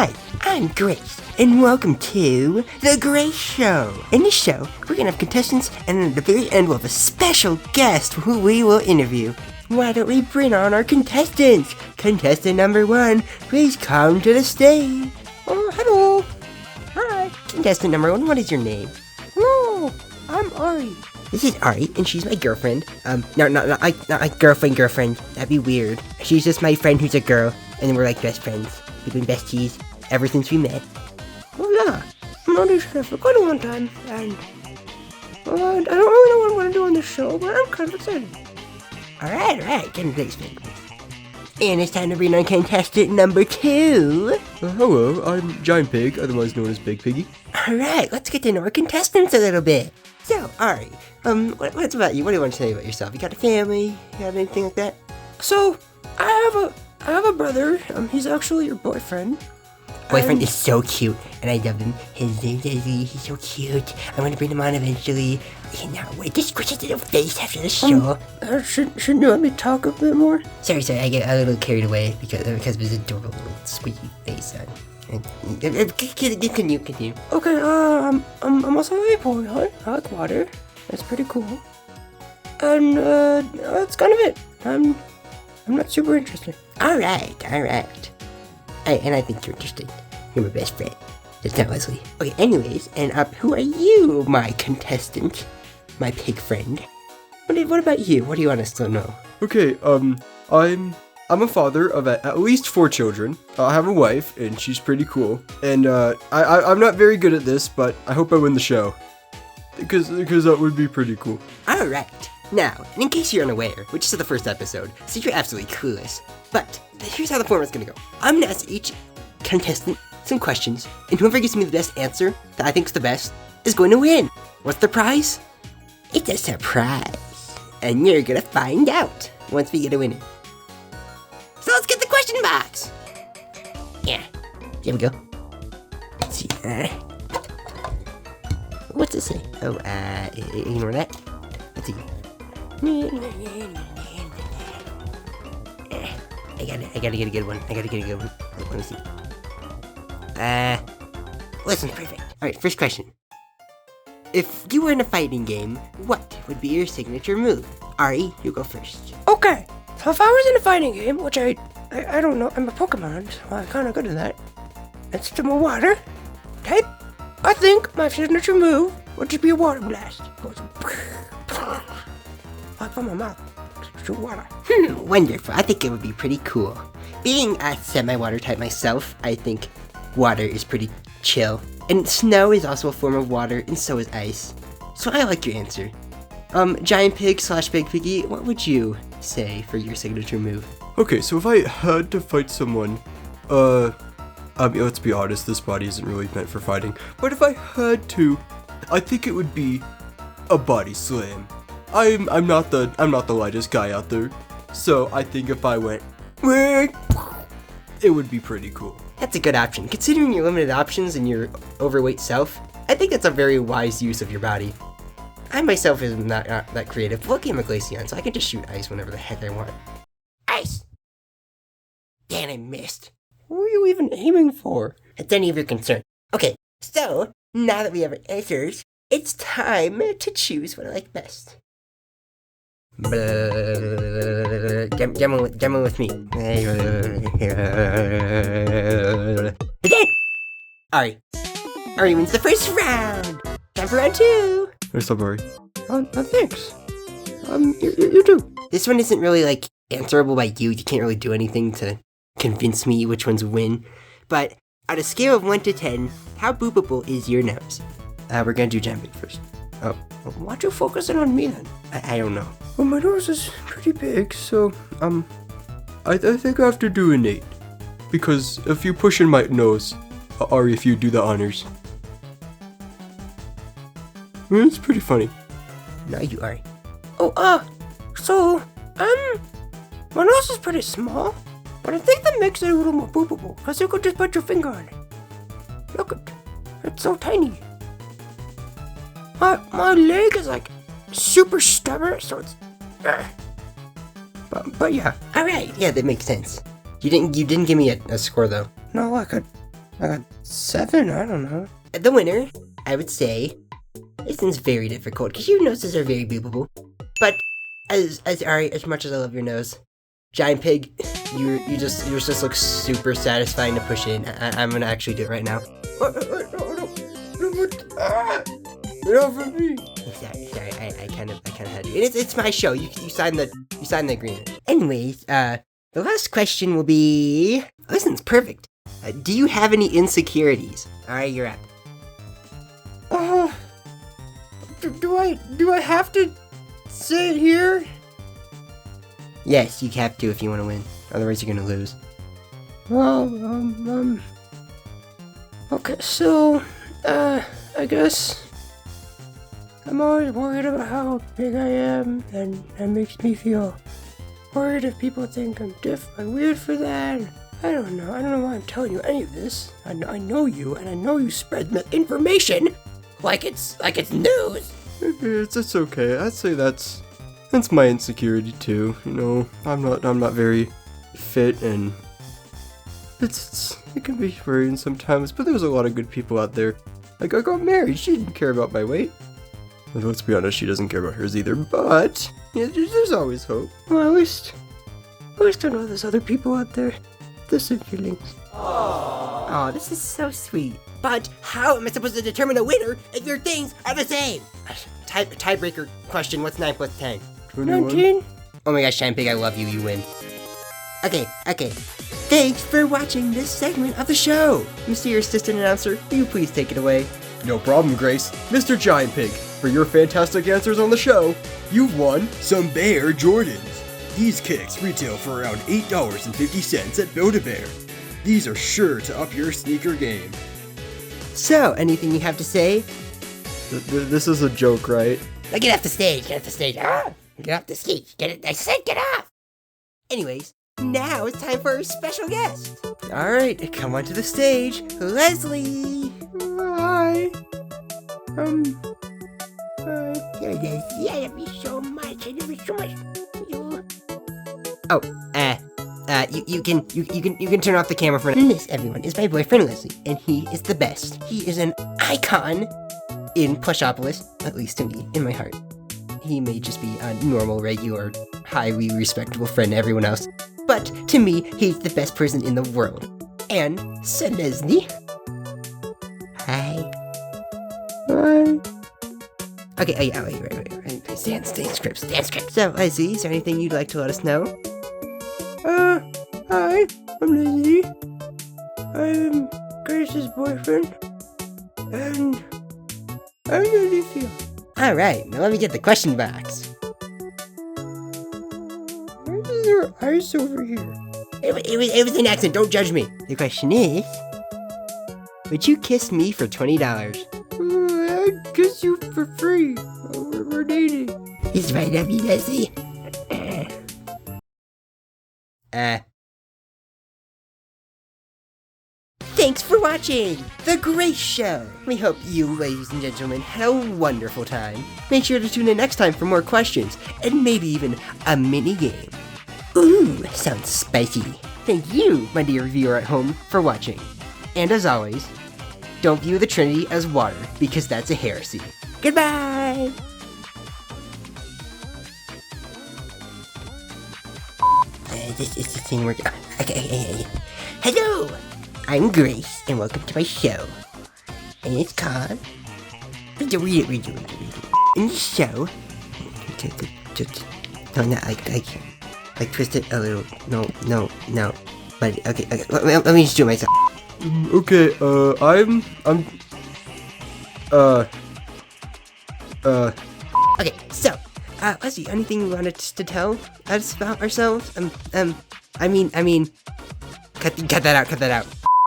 Hi, I'm Grace, and welcome to The Grace Show. In this show, we're gonna have contestants, and at the very end we'll have a special guest who we will interview. Why don't we bring on our contestants? Contestant number 1, please come to the stage. Oh, hello. Hi. Contestant number 1, what is your name? Hello, I'm Ari. This is Ari, and she's my girlfriend. Not like girlfriend. That'd be weird. She's just my friend who's a girl, and we're like best friends. We've been besties ever since we met. Well, yeah. I've known each other for quite a long time, and I don't really know what I'm going to do on this show, but I'm kind of excited. Alright, get in place, man. And it's time to bring on contestant number 2. Hello, I'm Giant Pig, otherwise known as Big Piggy. Alright, let's get to know our contestants a little bit. So, Ari, what's about you? What do you want to say about yourself? You got a family? You got anything like that? So, I have a brother. He's actually your boyfriend. Boyfriend is so cute, and I love him. His name's Lesie. He's so cute. I'm gonna bring him on eventually. I cannot wait to squish his little face after the show. Shouldn't you let me talk a bit more? Sorry, I get a little carried away because of his adorable little squeaky face. Continue. Okay, I'm also a boy. I like water. That's pretty cool. And that's kind of it. I'm not super interested. Alright. And I think you're interesting. You're my best friend. That's not Lesie. Okay, anyways, and who are you, my contestant? My pig friend. What about you? What do you want us to know? Okay, I'm a father of at least 4 children. I have a wife, and she's pretty cool. And I'm not very good at this, but I hope I win the show. Because that would be pretty cool. Alright. Now, and in case you're unaware, which is the first episode, so you're absolutely clueless. But here's how the format's gonna go. I'm gonna ask each contestant some questions, and whoever gives me the best answer that I think's the best is going to win. What's the prize? It's a surprise, and you're gonna find out once we get a winner. So let's get the question box. Yeah, here we go. Let's see. What's it say? Oh, ignore that. Let's see. I gotta get a good one. Let me see. Listen, perfect. Alright, first question. If you were in a fighting game, what would be your signature move? Ari, you go first. Okay, so if I was in a fighting game, which I don't know, I'm a Pokemon, so I'm kind of good at that. It's to my water type. I think my signature move would just be a water blast. It goes like from my mouth. Shoot water. Wonderful. I think it would be pretty cool. Being a semi-water type myself, I think water is pretty chill. And snow is also a form of water, and so is ice. So I like your answer. Giant Pig / Big Piggy, what would you say for your signature move? Okay, so if I had to fight someone, let's be honest, this body isn't really meant for fighting. But if I had to, I think it would be a body slam. I'm not the lightest guy out there, so I think if I went, it would be pretty cool. That's a good option. Considering your limited options and your overweight self, I think that's a very wise use of your body. I myself am not that creative. Lucky I'm a Glaceon, so I can just shoot ice whenever the heck I want. Ice! Damn, I missed. What were you even aiming for? It's any of your concern. Okay, so, now that we have our answers, it's time to choose what I like best. Demo with me. Again! Ari wins the first round! Time for round 2! Where's up, Ari? Thanks. You too. This one isn't really, answerable by you. You can't really do anything to convince me which ones win. But, on a scale of 1 to 10, how boopable is your nose? We're gonna do jumping first. Oh, why'd you focus it on me then? I don't know. Well, my nose is pretty big, so, I think I have to do an 8. Because if you push in my nose, Ari, if you do the honors. It's pretty funny. No, you are. Oh, so, my nose is pretty small, but I think that makes it a little more boopable, because you could just put your finger on it. Look at it's so tiny. My leg is super stubborn, so it's But yeah. Alright, yeah, that makes sense. You didn't give me a score though. No, I could I got 7? I don't know. The winner, I would say, this one's very difficult because your noses are very boopable. But as much as I love your nose, Giant Pig, yours just looks super satisfying to push in. I'm gonna actually do it right now. Get off of me! Sorry, I kind of had to. It's my show. You signed the agreement. Anyways, the last question will be. This one's perfect. Do you have any insecurities? All right, you're up. Do I have to say it here? Yes, you have to if you want to win. Otherwise, you're gonna lose. Well, okay, so, I guess I'm always worried about how big I am, and that makes me feel worried if people think I'm weird for that. I don't know why I'm telling you any of this. I know you, and I know you spread information like it's news. It's okay. I'd say that's my insecurity too. You know, I'm not very fit, and it can be worrying sometimes. But there's a lot of good people out there. Like, I got married. She didn't care about my weight. And let's be honest, she doesn't care about hers either. But yeah, there's always hope. Well, at least I know there's other people out there. The same feelings. Oh, this is so sweet. But how am I supposed to determine a winner if your things are the same? Tiebreaker question, what's 9 plus 10? 19? Oh my gosh, Giant Pig, I love you, you win. Okay. Thanks for watching this segment of the show. Mysterious Assistant Announcer, will you please take it away? No problem, Grace. Mr. Giant Pig, for your fantastic answers on the show, you've won some Bear Jordans. These kicks retail for around $8.50 at Build-A-Bear. These are sure to up your sneaker game. So, anything you have to say? This is a joke, right? Now get off the stage, Get off the stage. I said get off. Anyways, now it's time for our special guest. Alright, come onto the stage, Lesie. Hi. I love you so much. Oh, you can turn off the camera for this. Everyone is my boyfriend Lesie, and he is the best. He is an icon in Plushopolis, at least to me, in my heart. He may just be a normal, regular, highly respectable friend to everyone else, but to me, he's the best person in the world. And so Lesie. Hi. Okay, wait. Stand script. So, Lesie, is there anything you'd like to let us know? Hi, I'm Lesie. I'm Grace's boyfriend, and I'm Alicia. Alright, now let me get the question box. Why is there ice over here? It was an accident, don't judge me. The question is, would you kiss me for $20? I'd kiss you for free. We're dating. He's right up you, Lesie. Thanks for watching The Grace Show. We hope you, ladies and gentlemen, had a wonderful time. Make sure to tune in next time for more questions and maybe even a mini game. Ooh, sounds spicy. Thank you, my dear viewer at home, for watching. And as always, don't view the Trinity as water because that's a heresy. Goodbye! This thing working. Okay. Hello! I'm Grace, and welcome to my show. And it's called... Read it. In the show... No, not like twist it a little. No. But, okay. Let me just do it myself. Okay, Okay, so, Lesie, anything you wanted to tell us about ourselves? Cut that out.